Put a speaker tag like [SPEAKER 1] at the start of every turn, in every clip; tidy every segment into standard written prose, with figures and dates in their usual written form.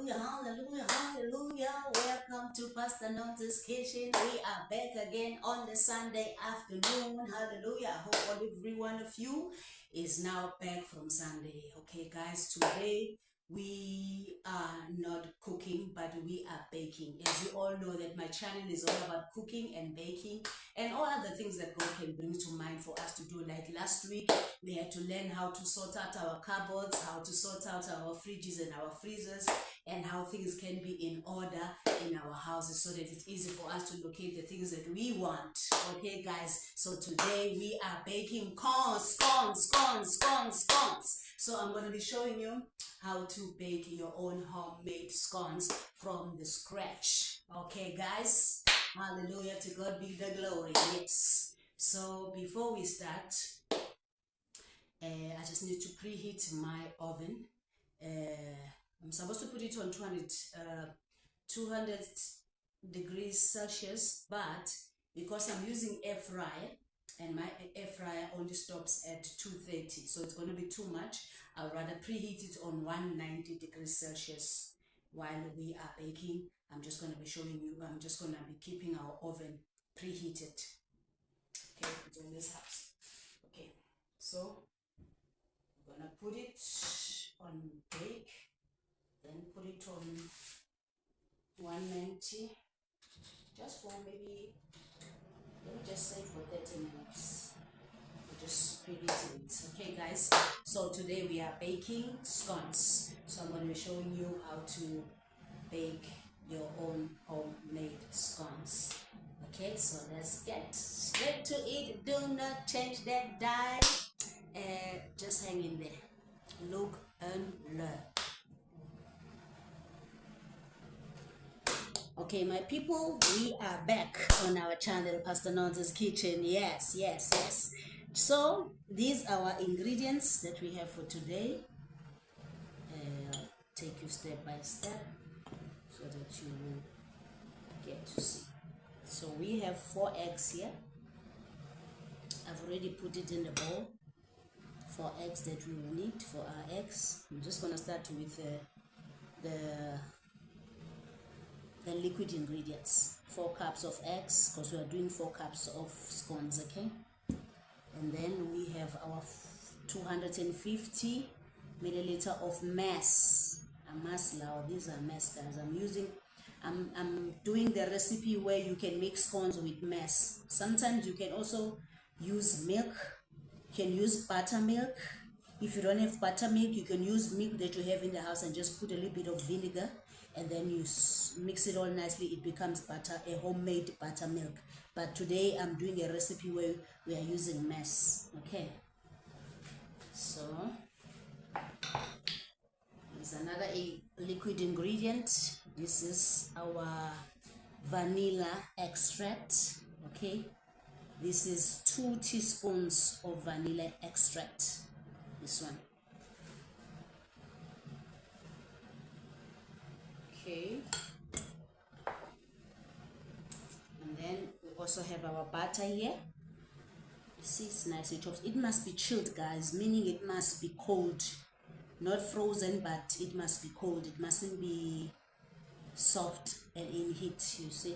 [SPEAKER 1] Hallelujah, hallelujah, hallelujah. Welcome to Pastor Nonce's Kitchen. We are back again on the Sunday afternoon. Hallelujah. I hope every one of you is now back from Sunday. Okay, guys, today we are not cooking, but we are baking. As you all know that my channel is all about cooking and baking and all other things that God can bring to mind for us to do. Like last week, we had to learn how to sort out our cupboards, how to sort out our fridges and our freezers, and how things can be in order in our houses so that it's easy for us to locate the things that we want. Okay, guys, so today we are baking scones. So I'm going to be showing you how to bake your own homemade scones from the scratch. Okay, guys, hallelujah, to God be the glory. Yes. So before we start, I just need to preheat my oven. I'm supposed to put it on 200 degrees Celsius, but because I'm using air fryer and my air fryer only stops at 230, so it's going to be too much. I'd rather preheat it on 190 degrees Celsius. While we are baking, I'm just going to be showing you, I'm just going to be keeping our oven preheated. Okay, it always helps. Okay, so I'm gonna put it on bake, then put it on 190, just for maybe, let me just say for 30 minutes. Just preheating it. Okay, guys, so today we are baking scones. So I'm going to be showing you how to bake your own homemade scones. Okay, so let's get straight to it. Do not change that dial. Just hang in there. Look and learn. Okay, my people, we are back on our channel, Pastor Nonce's Kitchen. Yes. So these are our ingredients that we have for today. I'll take you step by step so that you will get to see. So we have 4 eggs here. I've already put it in the bowl. 4 eggs that we will need for our eggs. I'm just going to start with the liquid ingredients. 4 cups of eggs, because we are doing 4 cups of scones, okay? And then we have our 250 milliliter of mess. A masla, these are mess, guys. I'm doing the recipe where you can make scones with mess. Sometimes you can also use milk. You can use buttermilk. If you don't have buttermilk, you can use milk that you have in the house and just put a little bit of vinegar, and then you mix it all nicely. It becomes butter, a homemade buttermilk. But today I'm doing a recipe where we are using mess. Okay, so there's another liquid ingredient. This is our vanilla extract. Okay, this is 2 teaspoons of vanilla extract. This one. Okay, and then we also have our butter here. See, it's nice. It must be chilled, guys, meaning it must be cold, not frozen, but it must be cold. It mustn't be soft and in heat. You see,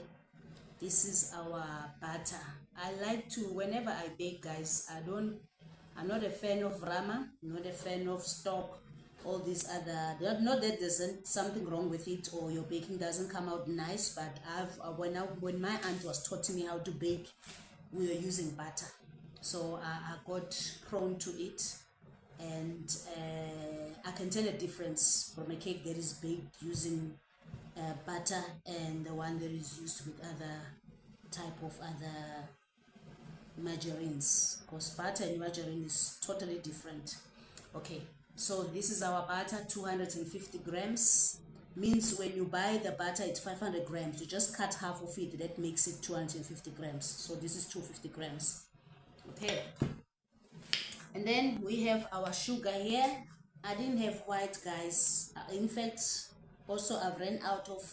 [SPEAKER 1] this is our butter. I like to, whenever I bake, guys, I'm not a fan of rama, not a fan of stock, all these other, not that there's something wrong with it or your baking doesn't come out nice, but when my aunt was taught me how to bake, we were using butter. So I got prone to it, and I can tell a difference from a cake that is baked using butter and the one that is used with other type of other margarines, because butter and margarine is totally different. Okay, so this is our butter, 250 grams. Means when you buy the butter, it's 500 grams. You just cut half of it, that makes it 250 grams. So this is 250 grams. Okay, and then we have our sugar here. I didn't have white, guys. In fact, also I've ran out of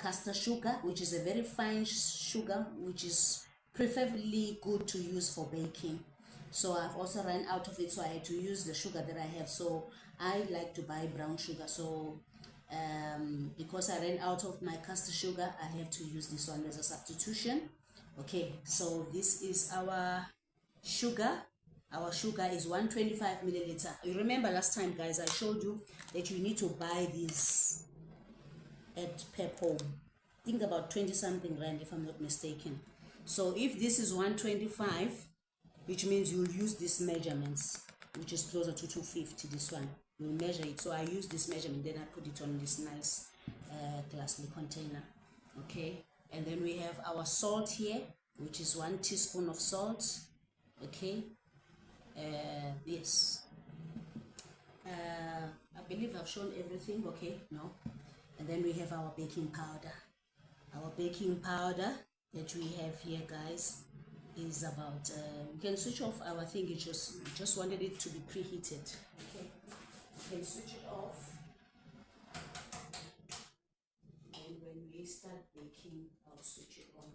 [SPEAKER 1] caster sugar, which is a very fine sugar, which is preferably good to use for baking. So I've also ran out of it, so I had to use the sugar that I have. So I like to buy brown sugar. So Because I ran out of my caster sugar, I have to use this one as a substitution. Okay, so this is our sugar. Our sugar is 125 milliliter. You remember last time, guys, I showed you that you need to buy these at Pep Home. Think about 20 something rand if I'm not mistaken. So if this is 125, which means you'll use these measurements, which is closer to 250, this one. You'll measure it. So I use this measurement, then I put it on this nice glassly container. Okay, and then we have our salt here, which is 1 teaspoon of salt. Okay, yes. I believe I've shown everything. Okay, no. And then we have our baking powder. Our baking powder that we have here, guys, is about you can switch off our thing. It just wanted it to be preheated. Okay, you can switch it off, and when we start baking, I'll switch it on.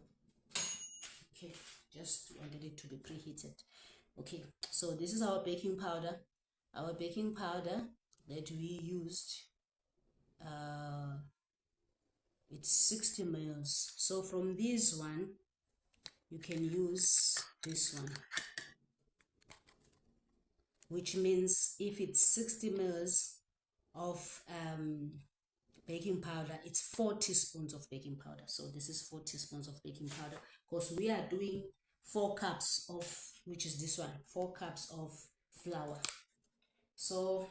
[SPEAKER 1] Okay, just wanted it to be preheated. Okay, so this is our baking powder. Our baking powder that we used, it's 60 mils. So from this one you can use this one, which means if it's 60 mils of baking powder, it's 4 teaspoons of baking powder. So this is 4 teaspoons of baking powder, because we are doing 4 cups of, which is this one, 4 cups of flour. So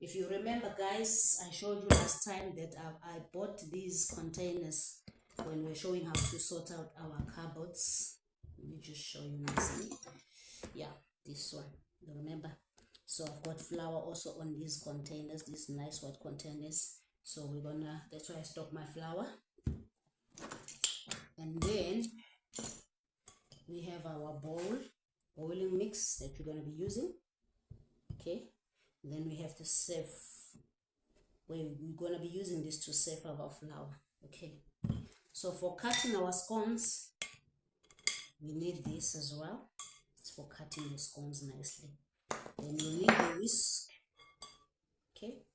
[SPEAKER 1] if you remember, guys, I showed you last time that I bought these containers when we're showing how to sort out our cupboards. Let me just show you nicely. Yeah, this one, you remember? So I've got flour also on these containers, these nice white containers. So we're gonna, that's why I stock my flour. And then we have our boiling mix that we're gonna be using. Okay, and then we have to sieve. We're gonna be using this to sieve our flour. Okay, so for cutting our scones, we need this as well. It's for cutting the scones nicely. Then you'll need the whisk. Okay,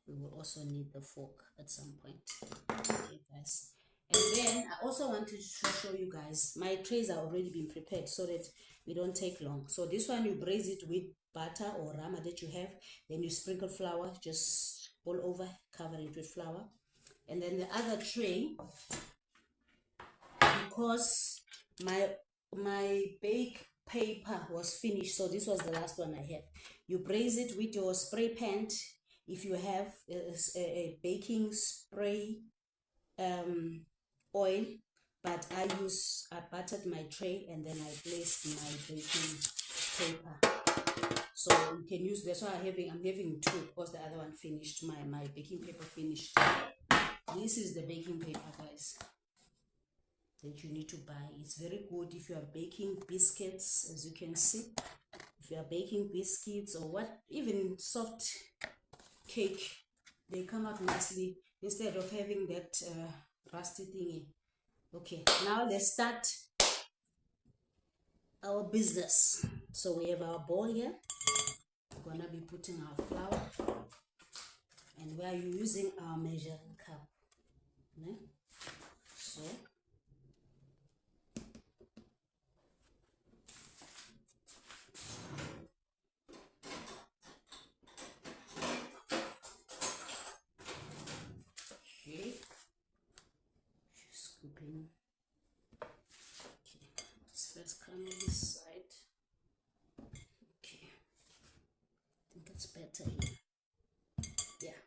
[SPEAKER 1] we will also need the fork at some point. Okay, guys. And then I also wanted to show you guys, my trays are already been prepared so that we don't take long. So this one, you braise it with butter or rama that you have, then you sprinkle flour, just all over, cover it with flour. And then the other tray, because my bake paper was finished, so this was the last one I have. You braise it with your spray paint. If you have a baking spray oil, but I buttered my tray and then I placed my baking paper. So you can use, that's why I'm having 2, because the other one finished, my baking paper finished. This is the baking paper, guys, that you need to buy. It's very good if you are baking biscuits, as you can see. If you are baking biscuits or what, even soft cake, they come out nicely instead of having that rusty thingy. Okay, now let's start our business. So we have our bowl here. We're gonna be putting our flour, and we are using our measuring cup. Okay? So okay, just scooping. Okay, let's first come on this side. Okay, I think it's better here. Yeah.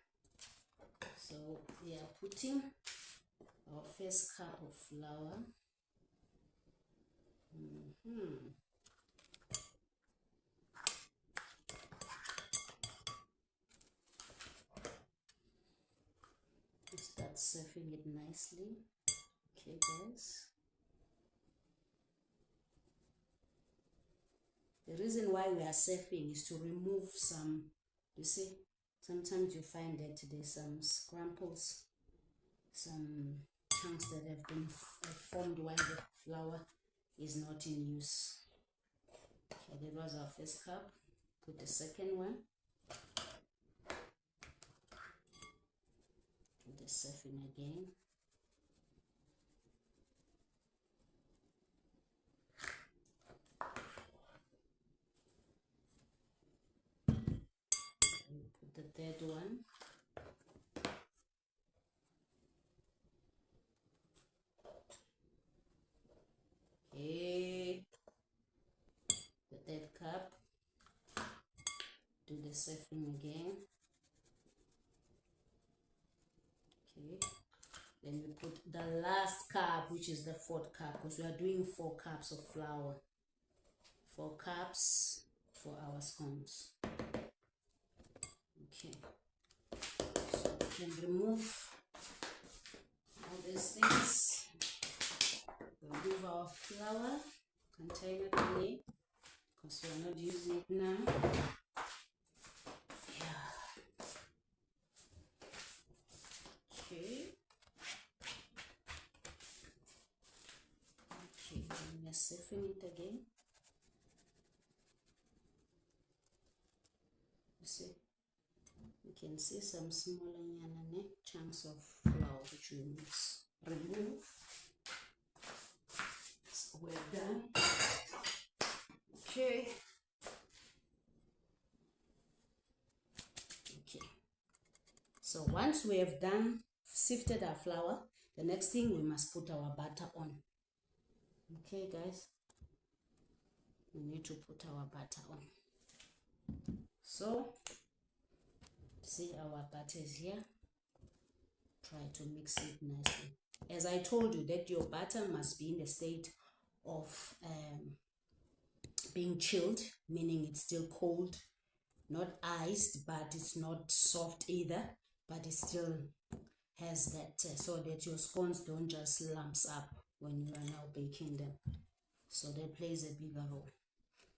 [SPEAKER 1] So we are putting our first cup of flour. Start surfing it nicely. Okay, guys. The reason why we are surfing is to remove some, you see, sometimes you find that there's some scrumples, some chunks that have been formed while the flour is not in use. Okay, that was our first cup. Put the second one. the surfing again. Put the third one. Okay, the third cup. Do the surfing again. Okay, then we put the last cup, which is the fourth cup, because we are doing 4 cups of flour. 4 cups for our scones. Okay, so we can remove all these things. Remove our flour container thingy, because we are not using it now. Yeah. Okay. Okay, then we are sieving it again. You see, you can see some smaller chunks of flour which we mix. Remove. So we're done. Okay. Okay. So once we have done sifted our flour, the next thing we must put our butter on. Okay, guys, we need to put our butter on. So see, our butter is here. Try to mix it nicely. As I told you, that your butter must be in the state of being chilled, meaning it's still cold, not iced, but it's not soft either, but it still has that, so that your scones don't just lumps up when you are now baking them. So that plays a bigger role.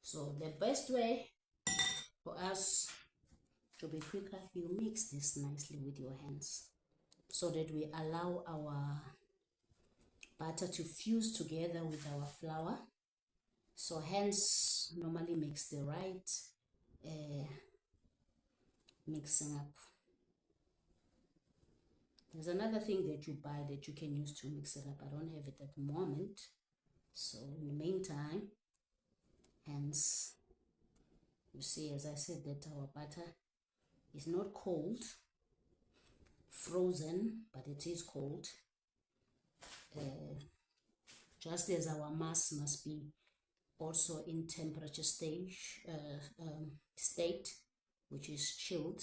[SPEAKER 1] So the best way for us to be quicker, you mix this nicely with your hands, so that we allow our butter to fuse together with our flour. So hands normally makes the right mixing up. There's another thing that you buy that you can use to mix it up. I don't have it at the moment. So in the meantime, hands, you see, as I said, that our butter is not cold, frozen, but it is cold. Just as our mass must be also in temperature state, which is chilled,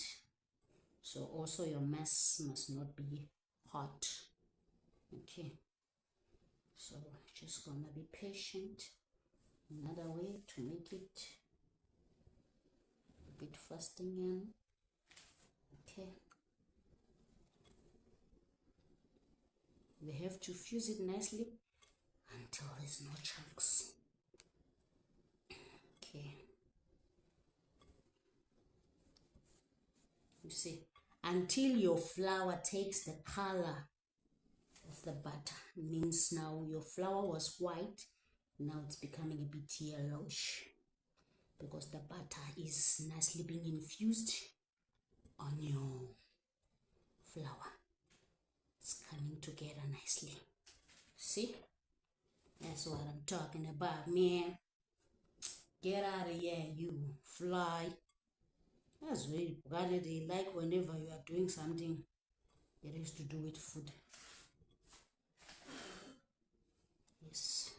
[SPEAKER 1] so also your mass must not be hot. Okay, so just gonna be patient. Another way to make it a bit faster again. Okay, we have to fuse it nicely until there's no chunks. Okay, you see, until your flour takes the color of the butter, means now your flour was white, now it's becoming a bit yellowish, because the butter is nicely being infused on your flour. It's coming together nicely. See, that's what I'm talking about, man. Get out of here, you fly. That's really what they like whenever you are doing something that has to do with food. Yes.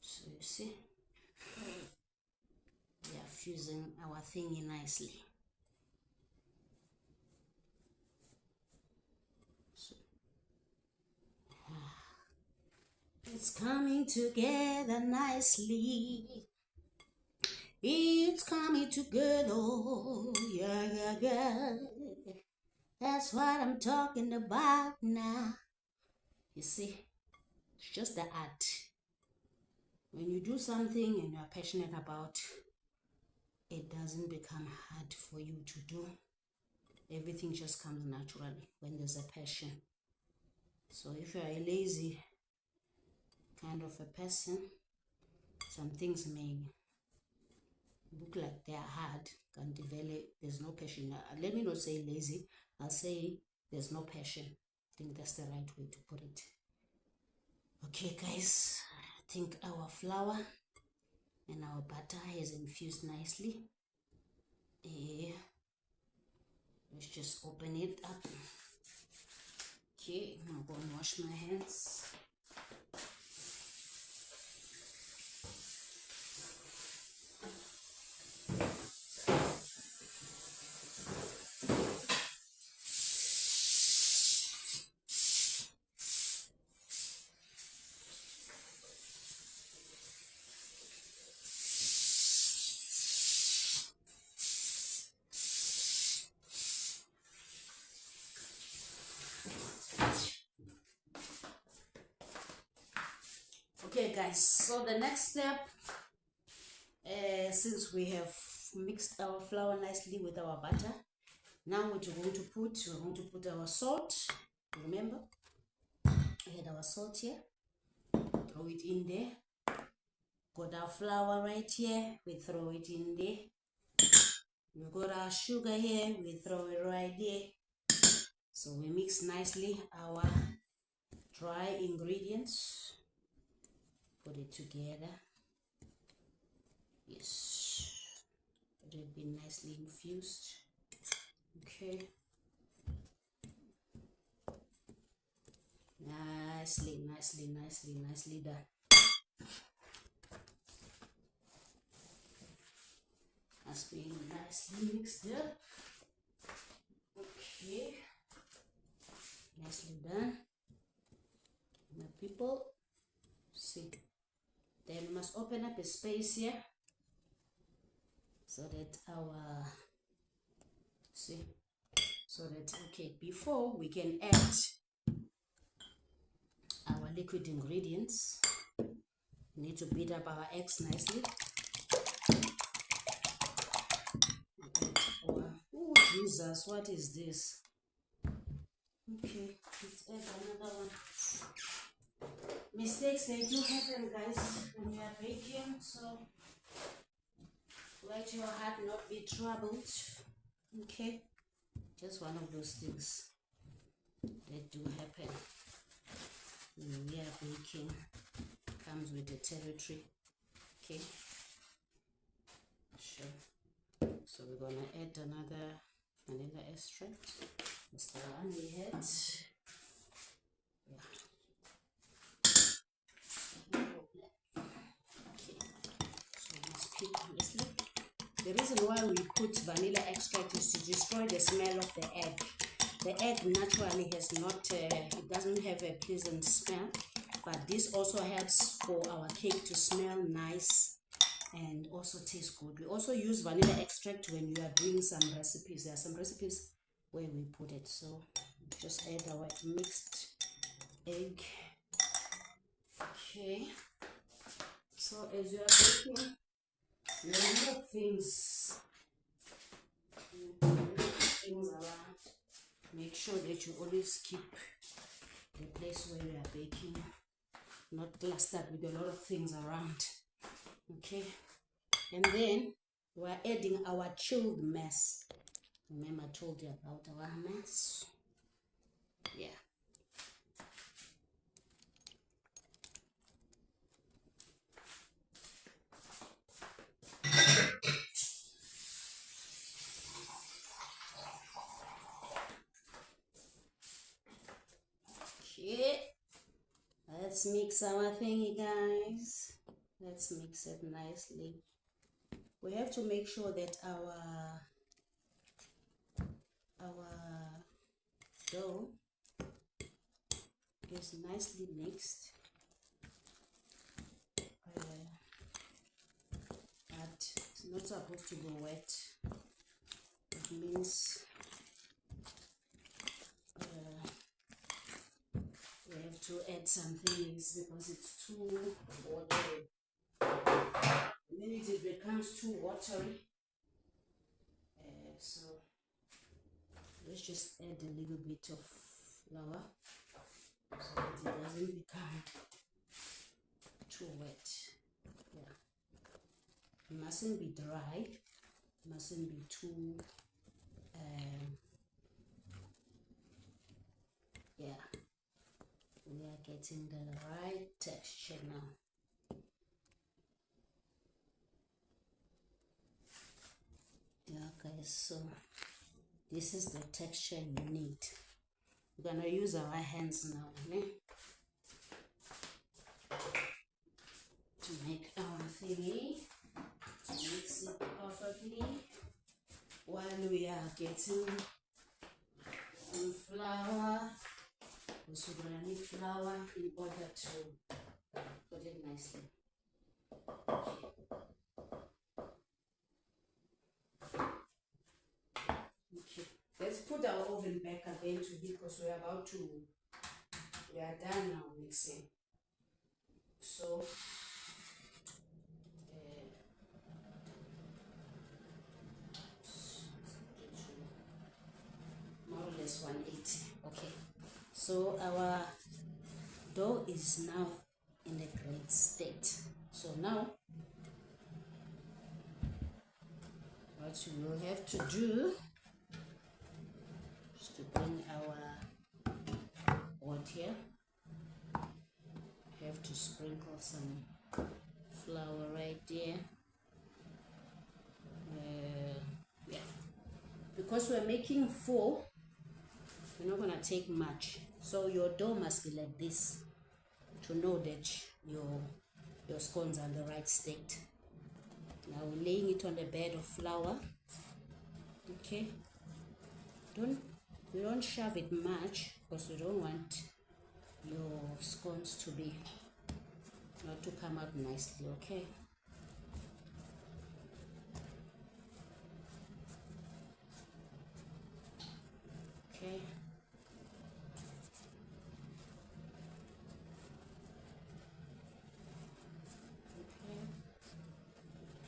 [SPEAKER 1] So you see, we are fusing our thingy nicely. So, it's coming together nicely. It's coming together, yeah. That's what I'm talking about now. You see, it's just the art. When you do something and you're passionate about, it doesn't become hard for you to do. Everything just comes naturally when there's a passion. So if you're a lazy kind of a person, some things may look like they're hard, can develop, there's no passion. Let me not say lazy, I'll say there's no passion. I think that's the right way to put it. Okay guys, I think our flour and our butter has infused nicely. Let's just open it up. Okay, I'm going to wash my hands. Okay guys, so the next step, since we have mixed our flour nicely with our butter, now what we're going to put our salt. Remember, we had our salt here, throw it in there. Got our flour right here, we throw it in there. We've got our sugar here, we throw it right there. So we mix nicely our dry ingredients, put it together. Yes, let it be nicely infused. Okay, nicely done. That's being nicely mixed up. Okay, nicely done. My people, see, then we must open up a space here so that our, see, so that, okay, before we can add our liquid ingredients, we need to beat up our eggs nicely. Oh Jesus, what is this? Okay, let's add another one. Mistakes, they do happen guys when you are baking, so let your heart not be troubled. Okay, just one of those things that do happen when we are baking. Comes with the territory. Okay, sure. So we're gonna add another vanilla extract. That's the one we had. Yeah. Okay. So let's pick honestly. The reason why we put vanilla extract is to destroy the smell of the egg. The egg naturally has not, it doesn't have a pleasant smell, but this also helps for our cake to smell nice and also taste good. We also use vanilla extract when you are doing some recipes. There are some recipes where we put it. So just add our mixed egg. Okay. So as you are baking, there are more things around. Make sure that you always keep the place where you are baking not clustered with a lot of things around. Okay, and then we're adding our chilled mess. Remember I told you about our mess? Yeah. Okay, let's mix our thingy guys. Let's mix it nicely. We have to make sure that our dough is nicely mixed, but it's not supposed to go wet. It means we have to add some things because it's too watery. The minute it becomes too watery, so let's just add a little bit of flour so that it doesn't become too wet. Yeah, it mustn't be dry, it mustn't be too getting the right texture now. Yeah, guys, so this is the texture you need. We're gonna use our hands now, okay? To make our thingy, mix it perfectly while we are getting some flour. Also, we're gonna need flour in order to put it nicely. Okay, let's put our oven back again to heat because we are done now mixing. So more or less 180. Okay, so our dough is now in a great state. So now what we will have to do is to bring our pot here. We have to sprinkle some flour right there. Yeah, because we're making 4, we're not gonna take much. So your dough must be like this to know that your scones are in the right state. Now we're laying it on the bed of flour. Okay, we don't shove it much because we don't want your scones to be not to come out nicely. Okay, okay.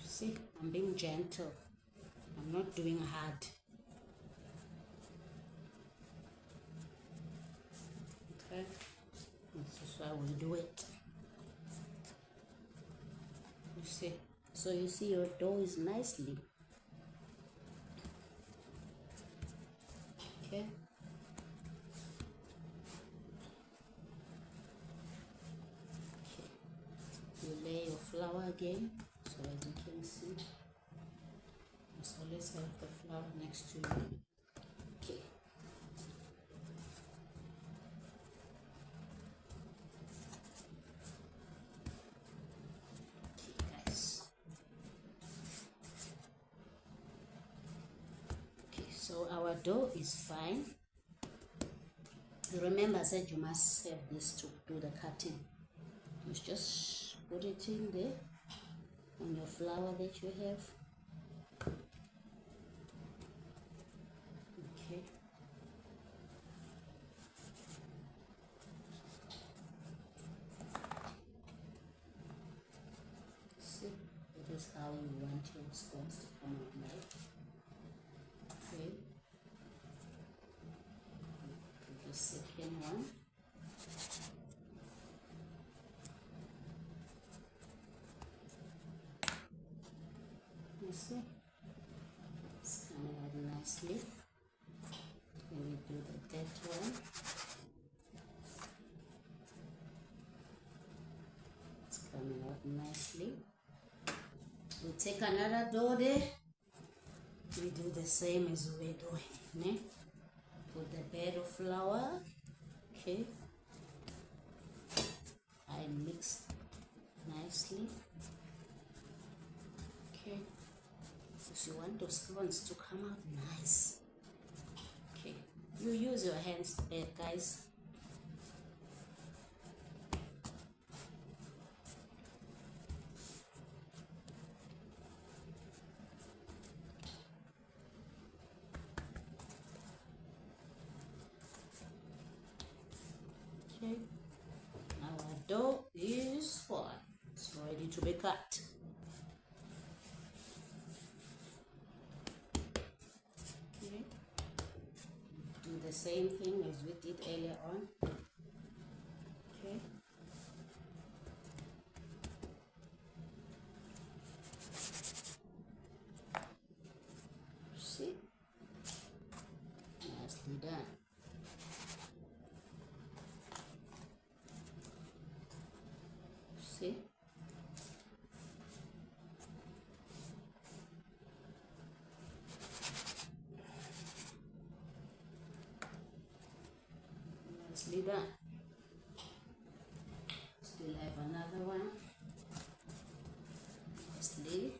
[SPEAKER 1] See, I'm being gentle. I'm not doing hard. Okay, this is how we do it. You see, so you see your dough is nicely. Okay. You lay your flour again, so as you can see, you must always have the flour next to you. Okay. Okay, guys. Okay, so our dough is fine. Remember, I said you must have this to do the cutting. You just put it in there on your flour that you have. Okay. See, it is how you want your scones to come out now. Okay. Do the second one. You see, it's coming out nicely. Then we do the third one. It's coming out nicely. We take another dough there. We do the same as we're doing. Ne? Put the bed of flour. Okay. I mix nicely. Okay. If you want those scones to come out nice, okay, you use your hands, guys. Okay, our dough is fine. It's ready to be cut. Okay, do the same thing as we did earlier on. Okay. See? Nicely done. nicely done. Still have another one. Nicely.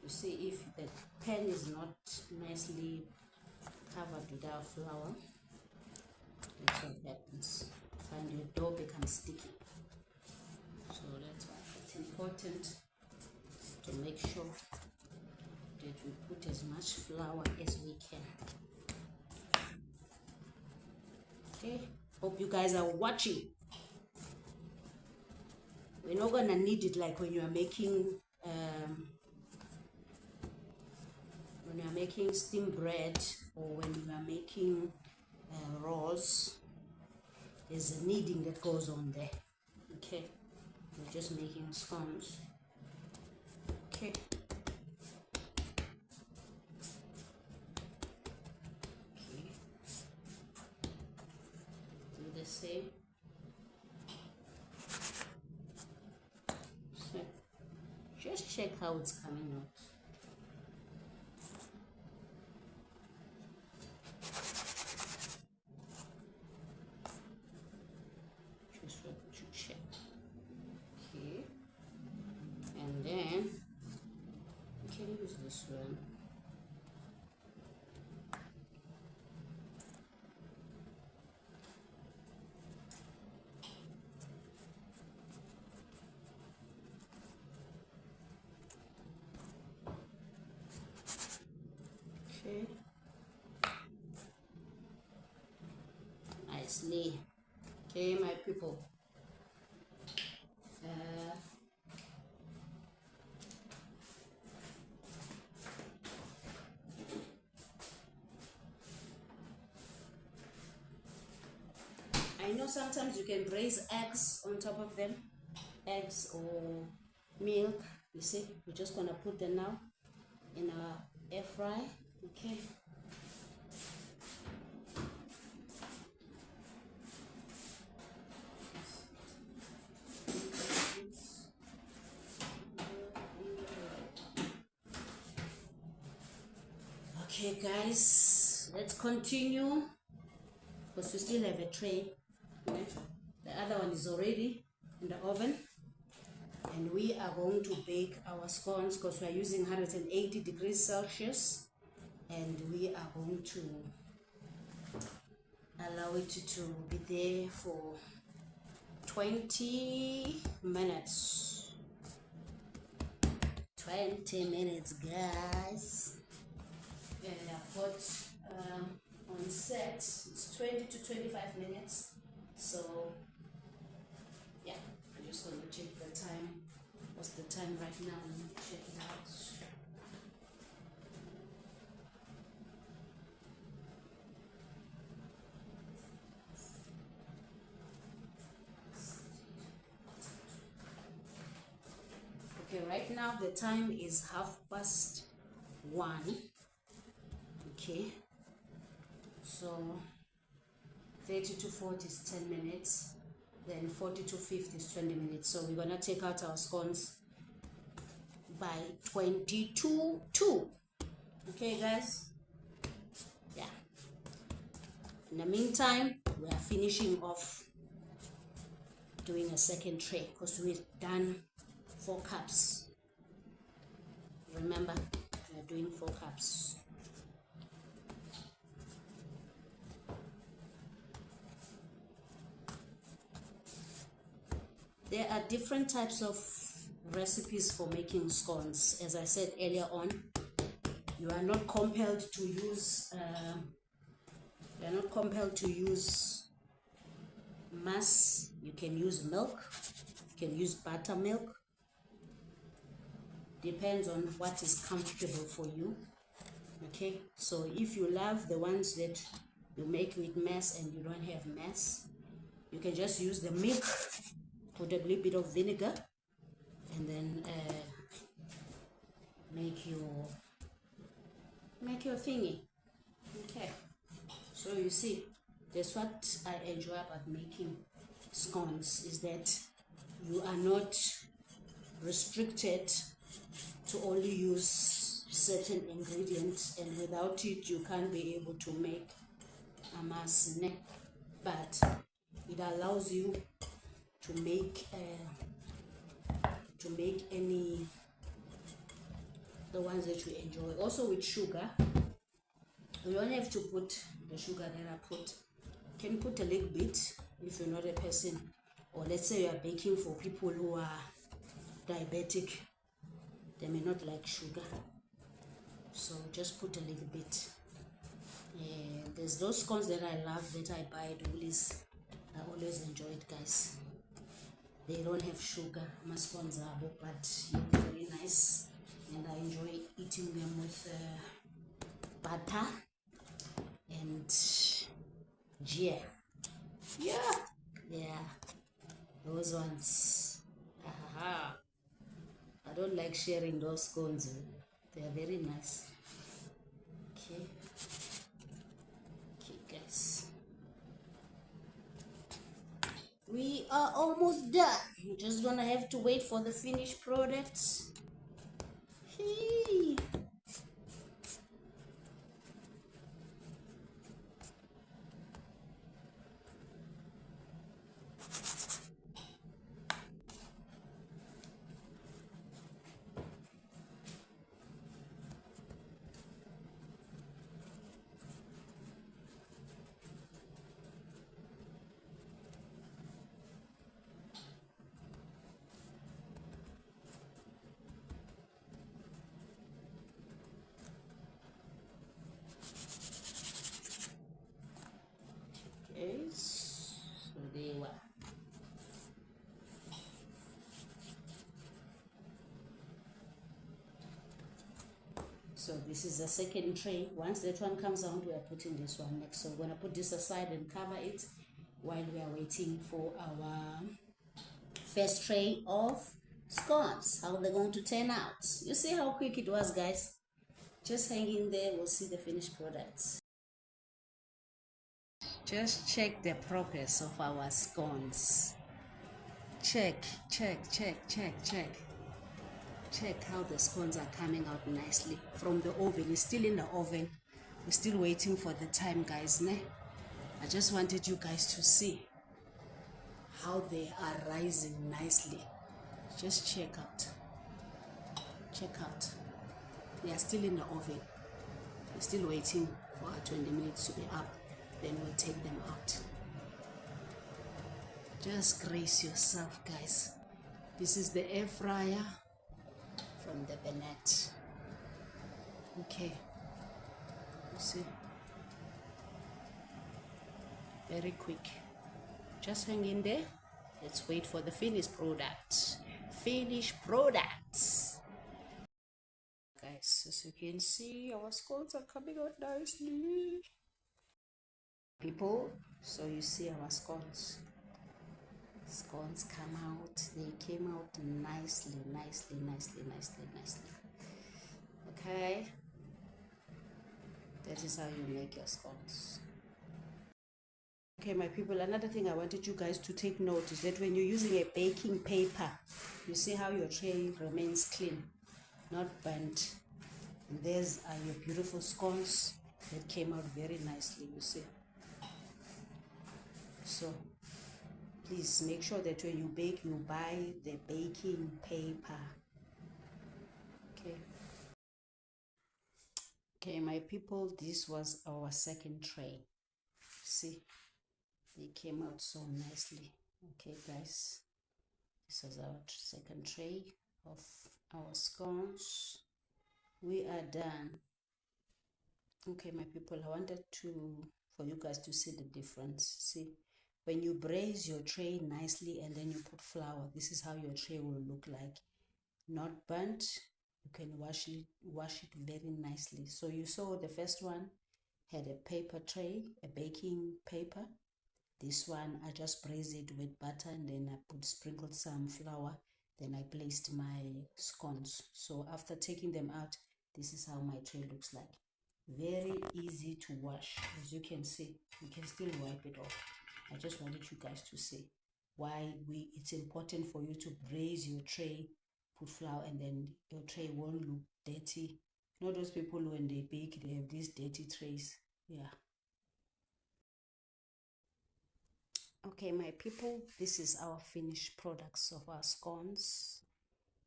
[SPEAKER 1] You see, if the pan is not nicely covered with our flour, that's what happens. And your dough becomes sticky. So that's why it's important to make sure that we put as much flour as we can. Okay, hope you guys are watching. We're not gonna need it like when you are making steamed bread, or when you are making rolls. There's a kneading that goes on there. Okay, we're just making scones. Okay. Okay. Do the same. So just check how it's coming out. Just what you check. Okay. And then you can use this one. Okay. Nicely. Okay, my people. I know sometimes you can braise eggs on top of them, eggs or milk. You see, we're just gonna put them now in our air fry. Okay. Okay, guys, let's continue because we still have a tray. Okay. The other one is already in the oven, and we are going to bake our scones because we are using 180 degrees Celsius, and we are going to allow it to be there for 20 minutes. 20 minutes, guys. And I've got on set, it's 20 to 25 minutes. So yeah, I'm just going to check the time. What's the time right now? Let me check it out. Okay, right now the time is 1:30. Okay, so 30 to 40 is 10 minutes, then 40 to 50 is 20 minutes. So we're gonna take out our scones by 22:02. Okay, guys. Yeah. In the meantime, we are finishing off doing a second tray because we've done 4 cups. Remember, we are doing 4 cups. There are different types of recipes for making scones. As I said earlier on, you are not compelled to use mass. You can use milk, you can use buttermilk. Depends on what is comfortable for you. Okay, so if you love the ones that you make with mass and you don't have mass, you can just use the milk, put a little bit of vinegar, and then make your thingy. Okay, so you see, that's what I enjoy about making scones, is that you are not restricted to only use certain ingredients, and without it you can't be able to make a mass. but it allows you to make any the ones that you enjoy. Also with sugar, you don't have to put the sugar that I put. You can put a little bit if you're not a person, or let's say you are baking for people who are diabetic, they may not like sugar, so just put a little bit. There's those scones that I love that I buy at Woolies. I always enjoy it, guys. They don't have sugar, my scones are, but they're very nice, and I enjoy eating them with butter and jam. Yeah, those ones. I don't like sharing those scones. They are very nice. Okay, guys. We are almost done. We're just gonna have to wait for the finished products. Hey. Okay, so there you are. So this is the second tray. Once that one comes out, we are putting this one next. So we're gonna put this aside and cover it while we are waiting for our first tray of scones. How they're going to turn out. You see how quick it was, guys? Just hang in there, we'll see the finished products. Just check the progress of our scones. Check. Check how the scones are coming out nicely from the oven. It's still in the oven. We're still waiting for the time, guys. Ne? I just wanted you guys to see how they are rising nicely. Just check out. They are still in the oven. We're still waiting for our 20 minutes to be up. Then we'll take them out. Just brace yourself, guys. This is the air fryer from the Bennett. Okay, you see, very quick. Just hang in there. Let's wait for the finished product. Guys, as you can see, our scones are coming out nicely. People, so you see our scones come out. They came out nicely. Okay, that is how you make your scones. Okay, my people, another thing I wanted you guys to take note is that when you're using a baking paper, you see how your tray remains clean, not burnt. And there's your beautiful scones that came out very nicely, you see. So please make sure that when you bake, you buy the baking paper. Okay, my people, this was our second tray. See, they came out so nicely. Okay, guys, this is our second tray of our scones. We are done. Okay, my people, I wanted for you guys to see the difference. See, when you braise your tray nicely and then you put flour, this is how your tray will look like. Not burnt. You can wash it very nicely. So you saw the first one had a paper tray, a baking paper. This one I just braised it with butter and then I sprinkled some flour. Then I placed my scones. So after taking them out, this is how my tray looks like. Very easy to wash. As you can see, you can still wipe it off. I just wanted you guys to see why it's important for you to braise your tray, put flour, and then your tray won't look dirty. You know those people when they bake, they have these dirty trays. Yeah. Okay, my people, this is our finished products of our scones.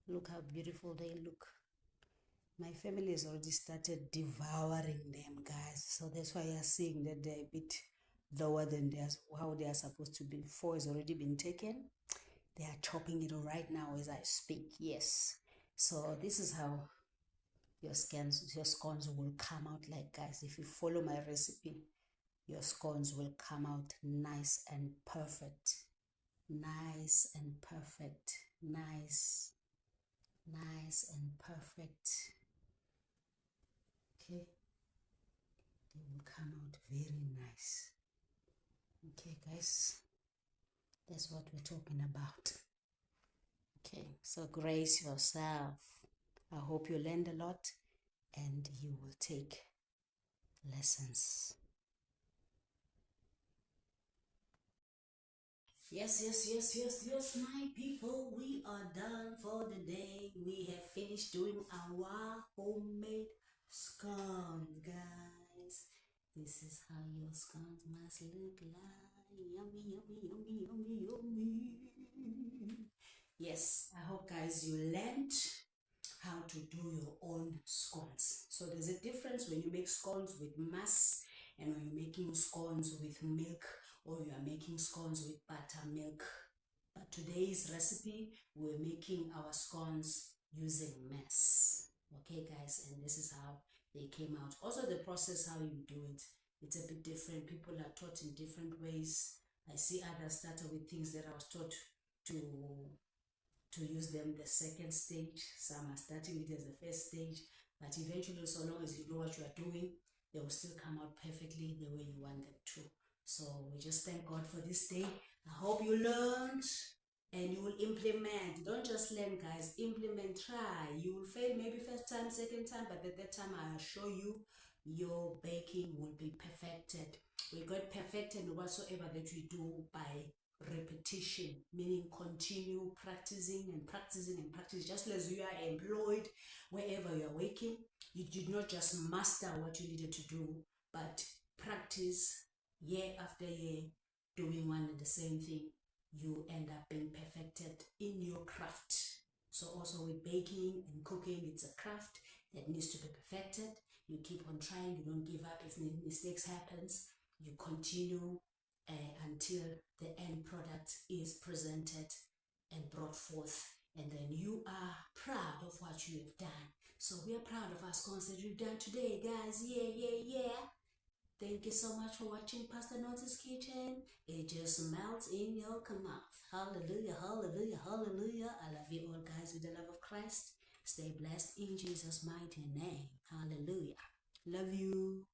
[SPEAKER 1] Look how beautiful they look. My family has already started devouring them, guys. So that's why you're seeing that they're a bit lower than how they are supposed to be. 4 has already been taken. They are chopping it right now as I speak. Yes. So this is how your scones will come out like, guys. If you follow my recipe, your scones will come out nice and perfect. Nice and perfect. Nice and perfect. Okay, they will come out very nice. Okay, guys, that's what we're talking about. Okay, so grace yourself. I hope you learned a lot and you will take lessons. Yes, my people, we are done for the day. We have finished doing our homemade scones, guys. This is how your scones must look like. Yummy. Yes, I hope, guys, you learned how to do your own scones. So there's a difference when you make scones with mass and when you're making scones with milk, or you are making scones with buttermilk. But today's recipe, we're making our scones using mass. Okay, guys, and this is how they came out. Also, the process, how you do it, it's a bit different. People are taught in different ways. I see others started with things that I was taught to use them the second stage. Some are starting it as the first stage, but eventually, so long as you know what you are doing, they will still come out perfectly the way you want them to. So we just thank God for this day. I hope you learned and you will implement. Don't just learn, guys. Implement, try. You will fail maybe first time, second time, but at that time I assure you your baking will be perfected. We got perfected in whatsoever that we do by repetition, meaning continue practicing and practicing and practice. Just as you are employed wherever you are working, you did not just master what you needed to do, but practice year after year, doing one and the same thing. You end up being perfected in your craft. So also with baking and cooking, it's a craft that needs to be perfected. You keep on trying, you don't give up if mistakes happens. You continue until the end product is presented and brought forth, and then you are proud of what you have done. So we are proud of our scones that we've done today, guys. Yeah. Thank you so much for watching Pastor Notice's Kitchen. It just melts in your mouth. Hallelujah. I love you all, guys, with the love of Christ. Stay blessed in Jesus' mighty name. Hallelujah. Love you.